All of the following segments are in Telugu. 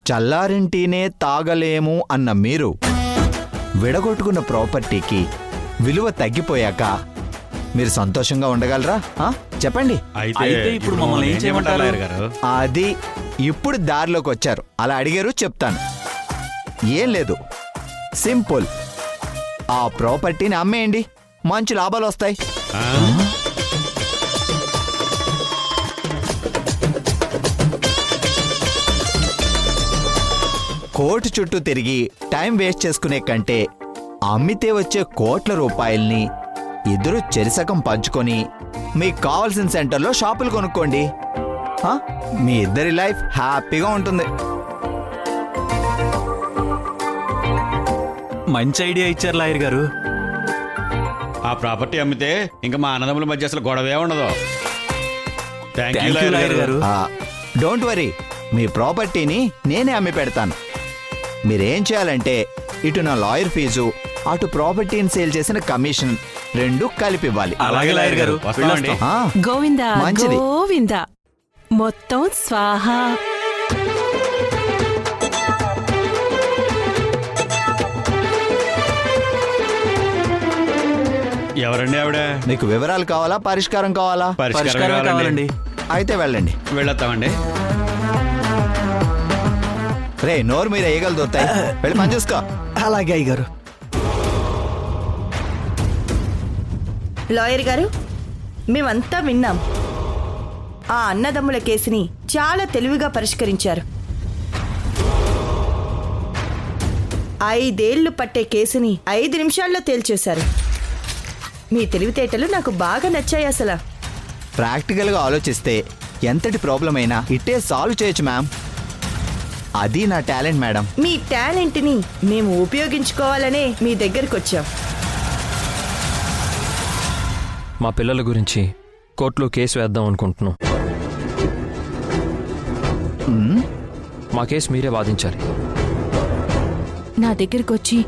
చల్లారింటినే తాగలేము అన్న మీరు విడగొట్టుకున్న ప్రాపర్టీకి విలువ తగ్గిపోయాక మీరు సంతోషంగా ఉండగలరా? చెప్పండి. అయితే ఇప్పుడు మమ్మల్ని ఏం చేయమంటారు గారు? అది ఇప్పుడు దారిలోకి వచ్చారు. అలా అడిగారు, చెప్తాను. ఏం లేదు, సింపుల్. ఆ ప్రాపర్టీని అమ్మేయండి, మంచి లాభాలు వస్తాయి. కోర్టు చుట్టూ తిరిగి టైం వేస్ట్ చేసుకునే కంటే అమ్మితే వచ్చే కోట్ల రూపాయల్ని ఇద్దరు చెరిసకం పంచుకొని మీకు కావాల్సిన సెంటర్లో షాపులు కొనుక్కోండి. మీ ఇద్దరి లైఫ్ హ్యాపీగా ఉంటుంది. మంచి ఐడియా ఇచ్చారు లాయర్ గారు. ఆ ప్రాపర్టీ అమ్మితే ఇంకా మా అన్నదమ్ముల మధ్య అసలు గొడవే ఉండదు. థాంక్యూ లాయర్ గారు. డోంట్ వరీ, మీ ప్రాపర్టీని నేనే అమ్మి పెడతాను. మీరేం చేయాలంటే ఇటు నా లాయర్ ఫీజు, అటు ప్రాపర్టీని సేల్ చేసిన కమిషన్ రెండు కలిపి ఇవ్వాలి. అలాగే లాయర్ గారు. గోవిందా మంచిది. గోవిందా, మొత్తం స్వాహా. ఎవరండి ఆవిడ? మీకు వివరాలు కావాలా, పరిష్కారం కావాలా? పరిష్కారం కావాలండి. అయితే వెళ్ళండి. వెళ్ళొస్తామండి. రే, నోరు మీద ఏగలు దొరుకుతాయి, వెళ్ళి పని చూసుకో. అలాగే అయ్యగారు. లాయర్ గారు, మేమంతా విన్నాం. ఆ అన్నదమ్ముల కేసుని చాలా తెలివిగా పరిష్కరించారు. 5 ఏళ్లు పట్టే కేసుని 5 నిమిషాల్లో తేల్చేశారు. మీ తెలివితేటలు నాకు బాగా నచ్చాయి. అసలు ప్రాక్టికల్గా ఆలోచిస్తే ఎంతటి ప్రాబ్లం అయినా ఇట్టే సాల్వ్ చేయొచ్చు మ్యామ్. అది నా టాలెంట్ మేడం. మీ టాలెంట్ని మేము ఉపయోగించుకోవాలనే మీ దగ్గరకు వచ్చాం. మా పిల్లల గురించి కోర్టులో కేసు వేద్దాం అనుకుంటున్నాం. మా కేసు మీరే వాదించాలి. నా దగ్గరికి వచ్చి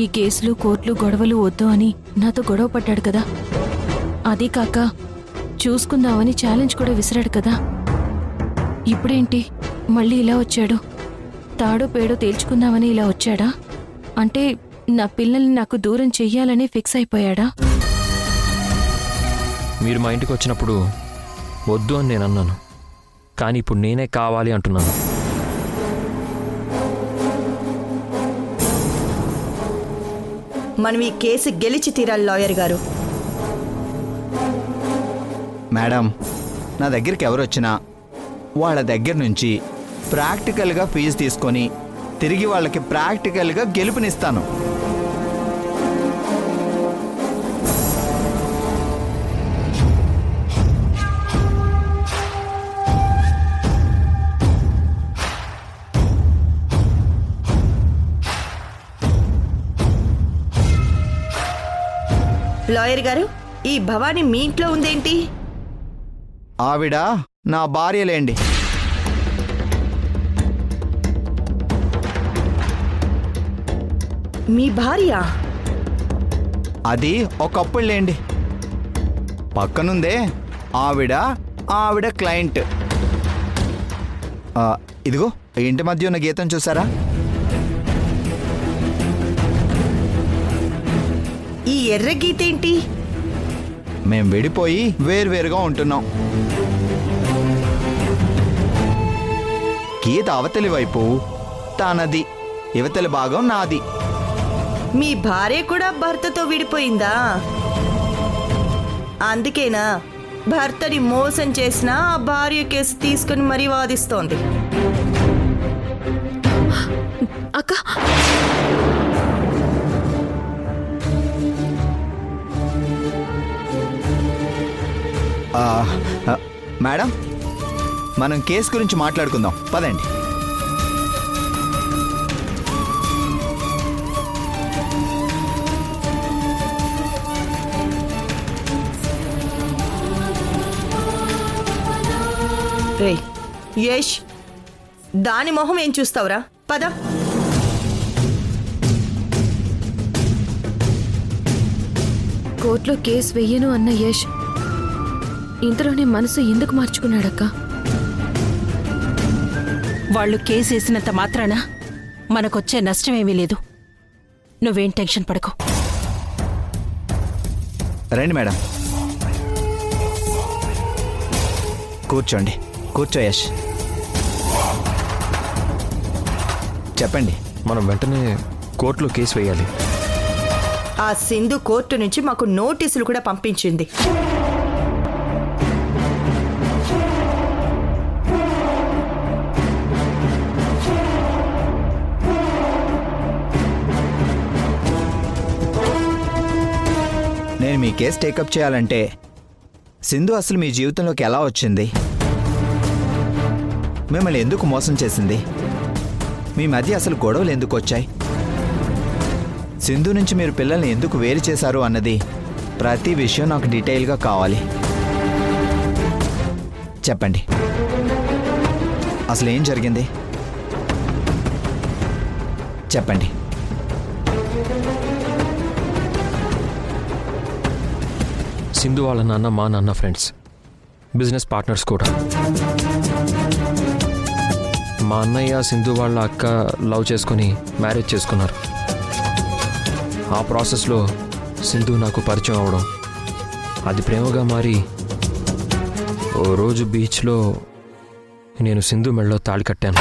ఈ కేసులు, కోర్టులు, గొడవలు వద్దు అని నాతో గొడవ పడ్డాడు కదా. అదీ కాక చూసుకుందామని ఛాలెంజ్ కూడా విసిరాడు కదా. ఇప్పుడేంటి మళ్ళీ ఇలా వచ్చాడు? తాడో పేడో తేల్చుకుందామని ఇలా వచ్చాడా? అంటే నా పిల్లల్ని నాకు దూరం చెయ్యాలని ఫిక్స్ అయిపోయాడా? మీరు మా ఇంటికి వచ్చినప్పుడు వద్దు అని నేను అన్నాను, కానీ ఇప్పుడు నేనే కావాలి అంటున్నాను. మనం ఈ కేసు గెలిచి తీరాలి లాయర్ గారు. మేడం, నా దగ్గరికి ఎవరు వచ్చినా వాళ్ళ దగ్గర నుంచి ప్రాక్టికల్గా ఫీజు తీసుకొని తిరిగి వాళ్ళకి ప్రాక్టికల్గా గెలుపునిస్తాను. లాయర్ గారు, ఈ భవాని మీ ఇంట్లో ఉందేంటి? ఆవిడ నా భార్యలేండి. మీ భార్య? అది ఒకప్పుడులేండి. పక్కనుందే ఆవిడ క్లయింట్. ఇదిగో ఇంటి మధ్య ఉన్న గీతం చూసారా? ఈ ఎర్ర గీత ఏంటి? మేం విడిపోయి వేరువేరుగా ఉంటున్నాం. గీత అవతలి వైపు తనది, యువతలి భాగం నాది. మీ భార్య కూడా భర్తతో విడిపోయిందా? అందుకేనా భర్తని మోసం చేసిన ఆ భార్య కేసు తీసుకుని మరీ వాదిస్తోంది. అక్క, మేడం, మనం కేసు గురించి మాట్లాడుకుందాం, పదండి. రే యష్, దాని మొహం ఏం చూస్తావురా? పద. కోర్టులో కేసు వెయ్యను అన్న యష్ ఇంతలోనే మనసు ఎందుకు మార్చుకున్నాడక్క? వాళ్ళు కేసేసినంత మాత్రాన మనకొచ్చే నష్టమేమీ లేదు. నువ్వేం టెన్షన్ పడకు. రండి మేడం, కూర్చోండి. కూర్చో యష్. చెప్పండి. మనం వెంటనే కోర్టులో కేసు వేయాలి. ఆ సింధు కోర్టు నుంచి మాకు నోటీసులు కూడా పంపించింది. నేను మీ కేసు టేకప్ చేయాలంటే సింధు అసలు మీ జీవితంలోకి ఎలా వచ్చింది, మిమ్మల్ని ఎందుకు మోసం చేసింది, మీ మధ్య అసలు గొడవలు ఎందుకు వచ్చాయి, సింధు నుంచి మీరు పిల్లల్ని ఎందుకు వేరు చేశారు అన్నది ప్రతి విషయం నాకు డీటెయిల్గా కావాలి. చెప్పండి, అసలు ఏం జరిగింది చెప్పండి. సింధు వాళ్ళ నాన్న మా నాన్న ఫ్రెండ్స్, బిజినెస్ పార్ట్నర్స్ కూడా. మా అన్నయ్య సింధు వాళ్ళ అక్క లవ్ చేసుకొని మ్యారేజ్ చేసుకున్నారు. ఆ ప్రాసెస్లో సింధు నాకు పరిచయం అవడం, అది ప్రేమగా మారి ఓ రోజు బీచ్లో నేను సింధు మెడలో తాళి కట్టాను.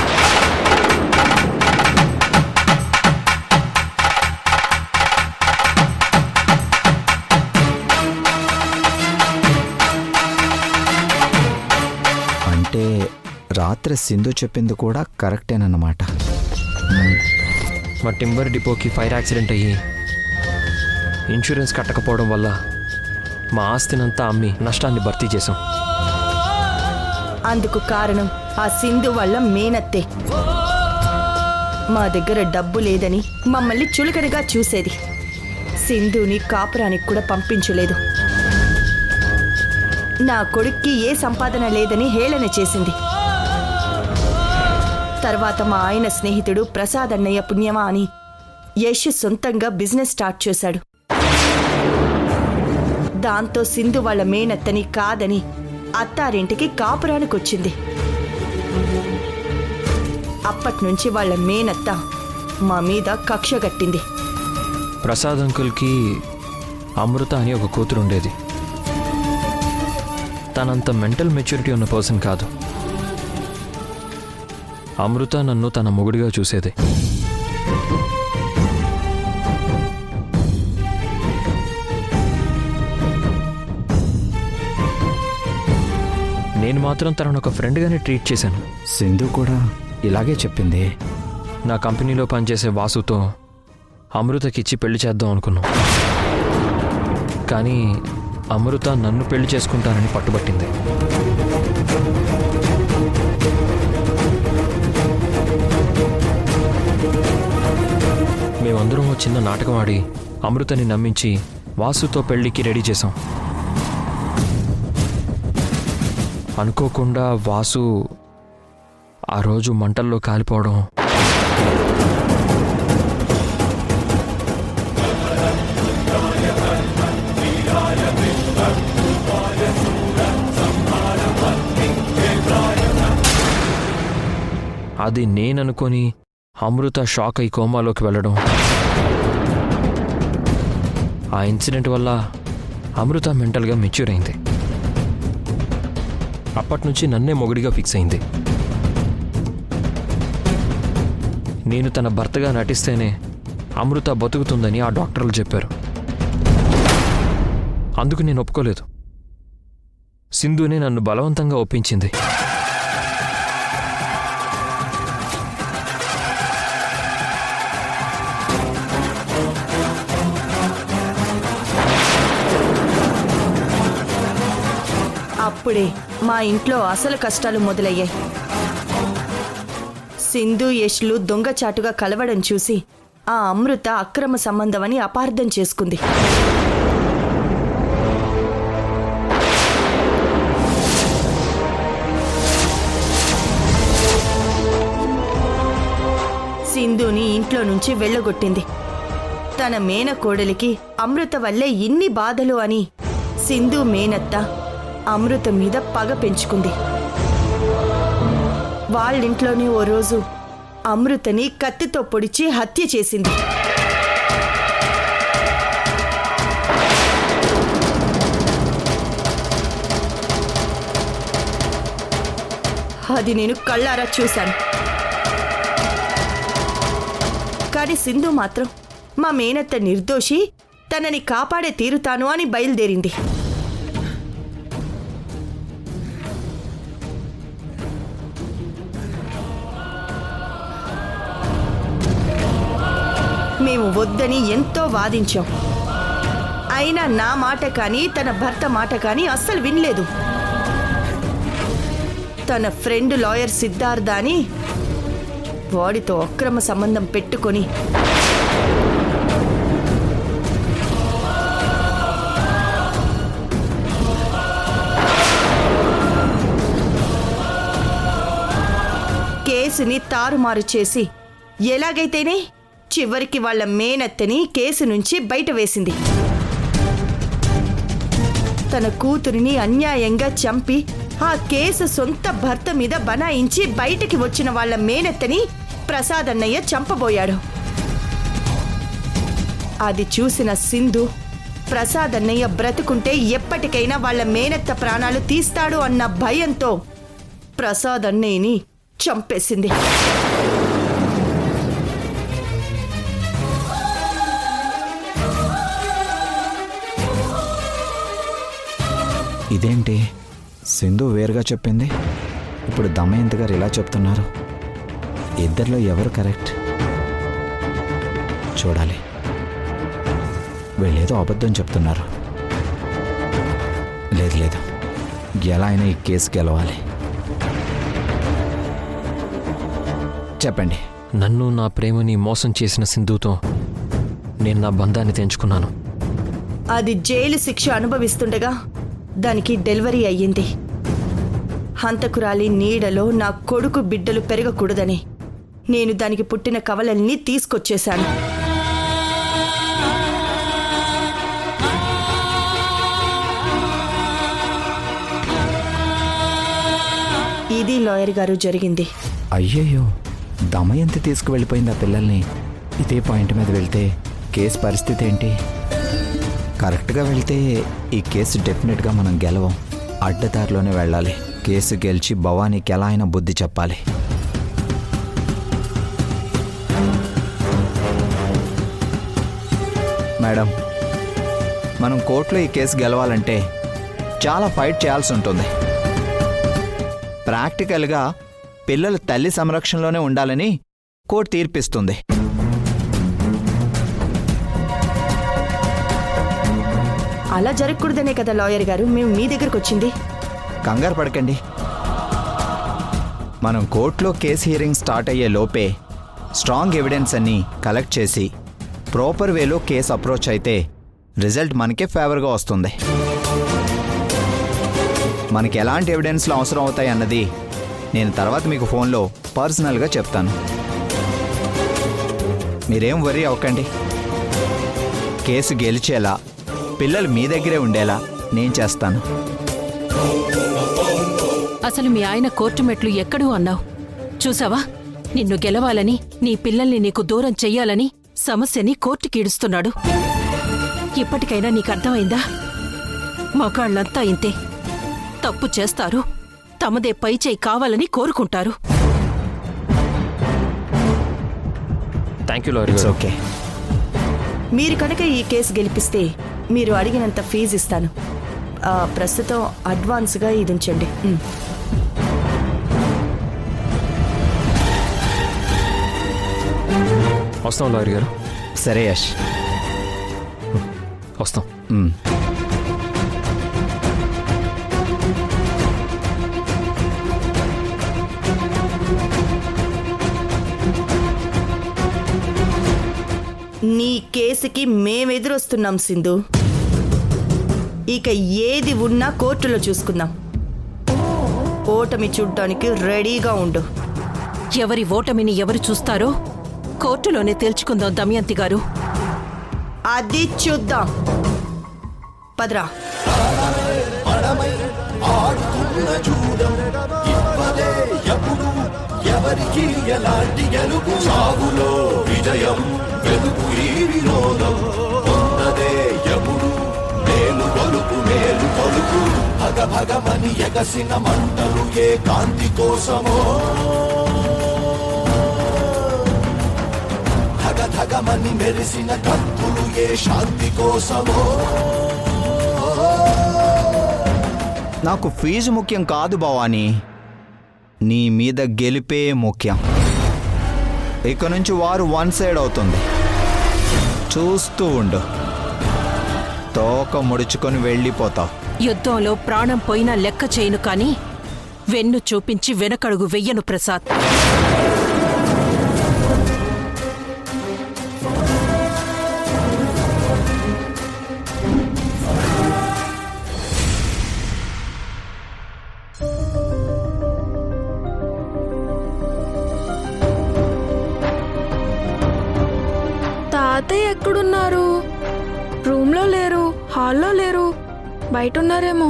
అంటే రాత్రి సింధు చెప్పింది కూడా కరెక్టేనన్నమాట. మా టింబర్ డిపోకి ఫైర్ యాక్సిడెంట్ అయ్యి ఇన్సూరెన్స్ కట్టకపోవడం వల్ల మా ఆస్తినంతా అమ్మి నష్టాన్ని భర్తీ చేశాం. అందుకు కారణం ఆ సింధు వల్ల మేనత్తే. మా దగ్గర డబ్బు లేదని మమ్మల్ని చులకనగా చూసేది. సింధుని కాపురానికి కూడా పంపించలేదు. నా కొడుక్కి ఏ సంపాదన లేదని హేళన చేసింది. తర్వాత మా ఆయన స్నేహితుడు ప్రసాద్ అన్నయ్య పుణ్యమా అని యశ్ సొంతంగా బిజినెస్ స్టార్ట్ చేశాడు. దాంతో సింధు వాళ్ళ మేనత్తని కాదని అత్తారింటికి కాపురానికొచ్చింది. అప్పట్నుంచి వాళ్ళ మేనత్త మా మీద కక్ష గట్టింది. ప్రసాద్ అంకుల్కి అమృత అని ఒక కూతురు ఉండేది. తనంత మెంటల్ మెచ్యూరిటీ ఉన్న పర్సన్ కాదు. అమృత నన్ను తన మొగుడిగా చూసేది. నేను మాత్రం తనను ఒక ఫ్రెండ్గానే ట్రీట్ చేశాను. సింధు కూడా ఇలాగే చెప్పింది. నా కంపెనీలో పనిచేసే వాసుతో అమృతకిచ్చి పెళ్లి చేద్దాం అనుకున్నాం. కానీ అమృత నన్ను పెళ్లి చేసుకుంటానని పట్టుబట్టింది. మేమందరం ఓ చిన్న నాటకం ఆడి అమృతని నమ్మించి వాసుతో పెళ్లికి రెడీ చేశాం. అనుకోకుండా వాసు ఆ రోజు మంటల్లో కాలిపోవడం, అది నేననుకొని అమృత షాక్ అయి కోమాలోకి వెళ్ళడం. ఆ ఇన్సిడెంట్ వల్ల అమృత మెంటల్గా మెచ్యూర్ అయింది. అప్పటినుంచి నన్నే మొగుడిగా ఫిక్స్ అయింది. నేను తన భర్తగా నటిస్తేనే అమృత బతుకుతుందని ఆ డాక్టర్లు చెప్పారు. అందుకు నేను ఒప్పుకోలేదు. సింధునే నన్ను బలవంతంగా ఒప్పించింది. అప్పుడే మా ఇంట్లో అసలు కష్టాలు మొదలయ్యాయి. సింధు యష్లు దొంగచాటుగా కలవడం చూసి ఆ అమృత అక్రమ సంబంధమని అపార్థం చేసుకుంది. సింధుని ఇంట్లో నుంచి వెళ్ళగొట్టింది. తన మేనకోడలికి అమృత వల్లే ఇన్ని బాధలు అని సింధు మేనత్త అమృత మీద పగ పెంచుకుంది. వాళ్ళింట్లోనే ఓ రోజు అమృతని కత్తితో పొడిచి హత్య చేసింది. అది నేను కళ్ళారా చూశాను. కానీ సింధు మాత్రం మా మేనత్త నిర్దోషి, తనని కాపాడే తీరుతాను అని బయలుదేరింది. మేము వద్దని ఎంతో వాదించాం. అయినా నా మాట కానీ తన భర్త మాట కానీ అస్సలు వినలేదు. తన ఫ్రెండ్ లాయర్ సిద్ధార్థ అని వాడితో అక్రమ సంబంధం పెట్టుకొని కేసుని తారుమారు చేసి ఎలాగైతేనే చివరికి వాళ్ళ మేనత్తని కేసు నుంచి బయట వేసింది. తన కూతురిని అన్యాయంగా చంపి ఆ కేసు సొంత భర్త మీద బనాయించి బయటికి వచ్చిన వాళ్ళ మేనత్తని ప్రసాద్ అన్నయ్య చంపబోయాడు. అది చూసిన సింధు ప్రసాద్ అన్నయ్య బ్రతుకుంటే ఎప్పటికైనా వాళ్ళ మేనత్త ప్రాణాలు తీస్తాడు అన్న భయంతో ప్రసాద్ అన్నయ్యని చంపేసింది. ఇదేంటి సింధు వేరుగా చెప్పింది, ఇప్పుడు దమయంతి గారు ఇలా చెప్తున్నారు. ఇద్దరిలో ఎవరు కరెక్ట్ చూడాలి. వీళ్ళేదో అబద్ధం చెప్తున్నారు. లేదు లేదు, ఎలా అయినా ఈ కేసు గెలవాలి. చెప్పండి. నన్ను నా ప్రేమని మోసం చేసిన సింధుతో నేను నా బంధాన్ని తెంచుకున్నాను. అది జైలు శిక్ష అనుభవిస్తుండగా దానికి డెలివరీ అయ్యింది. హంతకురాలి నీడలో నా కొడుకు బిడ్డలు పెరగకూడదని నేను దానికి పుట్టిన కవలల్ని తీసుకొచ్చేశాను. ఇది లాయర్ గారు జరిగింది. అయ్యయ్యో, దమయంతి తీసుకువెళ్ళిపోయింది ఆ పిల్లల్ని. ఇదే పాయింట్ మీద వెళ్తే కేసు పరిస్థితి ఏంటి? కరెక్ట్గా వెళ్తే ఈ కేసు డెఫినెట్గా మనం గెలవం. అడ్డదారిలోనే వెళ్ళాలి. కేసు గెలిచి భవానీకి ఎలా అయినా బుద్ధి చెప్పాలి. మేడం, మనం కోర్టులో ఈ కేసు గెలవాలంటే చాలా ఫైట్ చేయాల్సి ఉంటుంది. ప్రాక్టికల్గా పిల్లలు తల్లి సంరక్షణలోనే ఉండాలని కోర్టు తీర్పిస్తుంది. అలా జరగకూడదనే కదా లాయర్ గారు మేము మీ దగ్గరకు వచ్చింది. కంగారు పడకండి. మనం కోర్టులో కేసు హియరింగ్ స్టార్ట్ అయ్యే లోపే స్ట్రాంగ్ ఎవిడెన్స్ అన్ని కలెక్ట్ చేసి ప్రాపర్ వేలో కేసు అప్రోచ్ అయితే రిజల్ట్ మనకే ఫేవర్గా వస్తుంది. మనకి ఎలాంటి ఎవిడెన్స్లు అవసరం అవుతాయి అన్నది నేను తర్వాత మీకు ఫోన్లో పర్సనల్గా చెప్తాను. మీరేం వరీ అవ్వకండి. కేసు గెలిచేలా పిల్లలు మీ దగ్గరే ఉండేలా నేను చేస్తాను. అసలు మీ ఆయన కోర్టు మెట్లు ఎక్కడూ అన్నావు చూసావా? నిన్ను గెలవాలని, నీ పిల్లల్ని నీకు దూరం చెయ్యాలని సమస్యని కోర్టుకీడుస్తున్నాడు. ఇప్పటికైనా నీకు అర్థమైందా? మగాళ్ళంతా ఇంతే. తప్పు చేస్తారు, తమదే పైచేయి కావాలని కోరుకుంటారు. థ్యాంక్ యూ లాయర్ ఇట్స్ గారు. ఓకే. మీరు కనుక ఈ కేసు గెలిపిస్తే మీరు అడిగినంత ఫీజు ఇస్తాను. ప్రస్తుతం అడ్వాన్స్గా ఇది ఉంచండి. వస్తాం లాయర్ గారు. సరే యష్, వస్తాం. నీ కేసుకి మేమెదురొస్తున్నాం సింధు. ఇక ఏది ఉన్నా కోర్టులో చూసుకుందాం. ఓటమి చూడ్డానికి రెడీగా ఉండు. ఎవరి ఓటమిని ఎవరు చూస్తారో కోర్టులోనే తేల్చుకుందాం దమయంతి గారు. అది చూద్దాం. పదరా. ఆడుతున్న చూడం ఇవ్వలే ఎప్పుడు ఎవరికి ఎలాంటి గెలుపు సాగులో విజయం వెలుగు ఈ వినోదం ఉన్నదే ఎప్పుడు మేలు కొలుపు భగ భగమని ఎగసిన మంటలు ఏ కాంతి కోసమో ధగ ధగమని మెరిసిన కత్తులు ఏ శాంతి కోసమో. నాకు ఫీజు ముఖ్యం కాదు భవానీ, నీ మీద గెలిపే ముఖ్యం. ఇక నుంచి వారు వన్ సైడ్ అవుతుంది, చూస్తూ ఉండు. తోక ముడుచుకొని వెళ్ళిపోతావు. యుద్ధంలో ప్రాణం పోయినా లెక్క చేయను కాని వెన్ను చూపించి వెనకడుగు వెయ్యను ప్రసాద్. తాతయ్య ఎక్కడున్నారు? రూమ్లో లేరు, హాల్లో లేరు, బయట ఉన్నారేమో.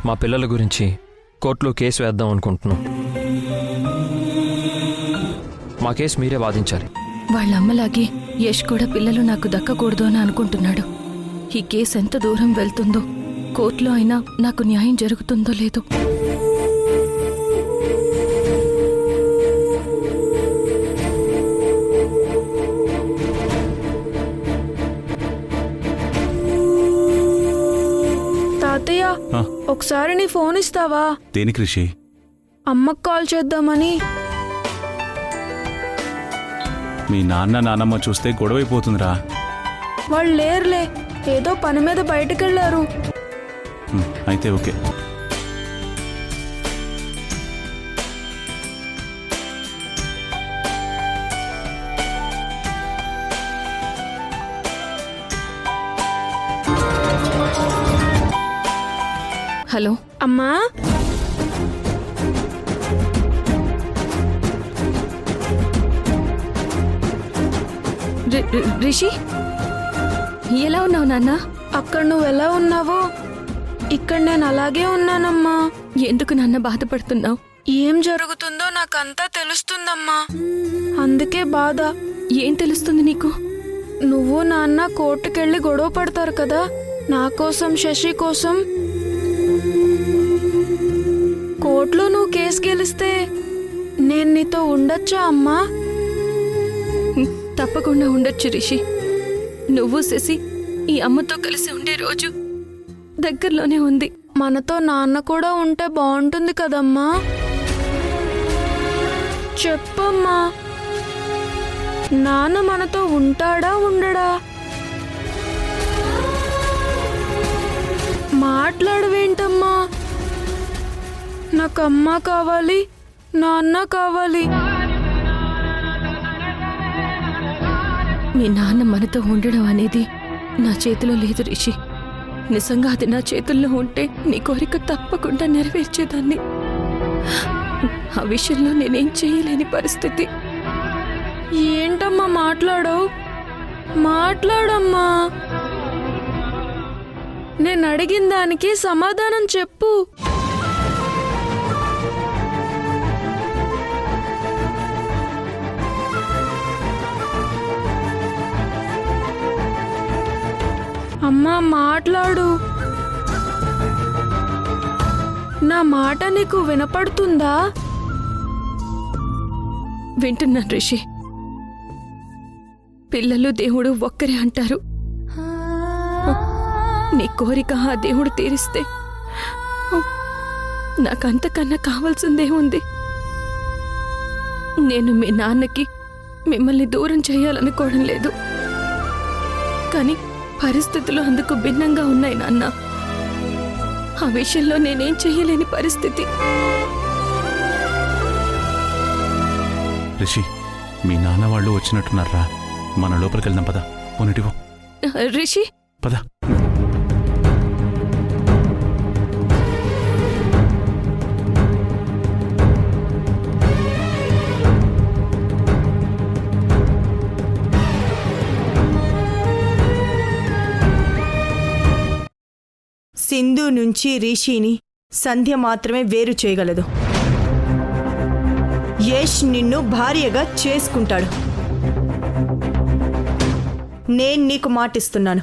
మా పిల్లల గురించి కోర్టులో కేసు వేద్దాం అనుకుంటున్నాం. మా కేసు మీరే వాదించాలి. వాళ్ళమ్మలాగే యష్ కూడా పిల్లలు నాకు దక్కకూడదు అని అనుకుంటున్నాడు. ఈ కేసు ఎంత దూరం వెళ్తుందో, కోర్టులో అయినా నాకు న్యాయం జరుగుతుందో లేదో. తాతయ్య, ఒకసారి నీ ఫోన్ ఇస్తావా? దేనికి రిషి? అమ్మకు కాల్ చేద్దామని. మీ నాన్న నానమ్మ చూస్తే గొడవైపోతుందిరా. వాళ్ళు లేరులే, ఏదో పని మీద బయటకెళ్లారు. అయితే ఓకే. హలో అమ్మా, రిషి, ఎలా ఉన్నావు నాన్న? అక్కడ నువ్వు ఎలా ఉన్నావో ఇక్కడ నేను అలాగే ఉన్నానమ్మా. ఎందుకు నాన్న బాధపడుతున్నావు? ఏం జరుగుతుందో నాకంతా తెలుస్తుందమ్మా, అందుకే బాధ. ఏం తెలుస్తుంది నీకు? నువ్వు నాన్న కోర్టుకెళ్ళి గొడవ పడతారు కదా, నా కోసం, శశి కోసం. కోర్టులో నువ్వు కేసు గెలిస్తే నేను నీతో ఉండొచ్చా అమ్మా? తప్పకుండా ఉండొచ్చు రిషి. నువ్వు శశి ఈ అమ్మతో కలిసి ఉండే రోజు దగ్గరలోనే ఉంది. మనతో నాన్న కూడా ఉంటే బాగుంటుంది కదమ్మా. చెప్పమ్మా, నాన్న మనతో ఉంటాడా ఉండడా? మాట్లాడవేంటమ్మా? నాకు అమ్మ కావాలి, నాన్న కావాలి. మీ నాన్న మనతో ఉండడం అనేది నా చేతిలో లేదు రిషి. నిజంగా అది నా చేతుల్లో ఉంటే నీ కోరిక తప్పకుండా నెరవేర్చేదాన్ని. ఆ విషయంలో నేనేం చేయలేని పరిస్థితి. ఏంటమ్మా మాట్లాడవు? మాట్లాడమ్మా. నేను అడిగిన దానికి సమాధానం చెప్పు. అమ్మా మాట్లాడు. నా మాట నీకు వినపడుతుందా? వింటున్నాను రిషి. పిల్లలు దేవుడు ఒక్కరే అంటారు. నీ కోరిక ఆ దేవుడు తీరిస్తే నాకంతకన్నా కావాల్సిందేముంది? నేను మీ నాన్నకి మిమ్మల్ని దూరం చేయాలనుకోవడం లేదు, కానీ పరిస్థితులు అందుకు భిన్నంగా ఉన్నాయి నాన్న. ఆ విషయంలో నేనేం చెయ్యలేని పరిస్థితి. రిషి, మీ నాన్న వాళ్ళు వచ్చినట్టున్నారా? మన లోపలికి వెళ్దాం పద. పోనిటివో రిషి, పద. సింధు నుంచి రిషిని సంధ్య మాత్రమే వేరు చేయగలదు. యష్ నిన్ను భార్యగా చేసుకుంటాడు. నేను నీకు మాటిస్తున్నాను.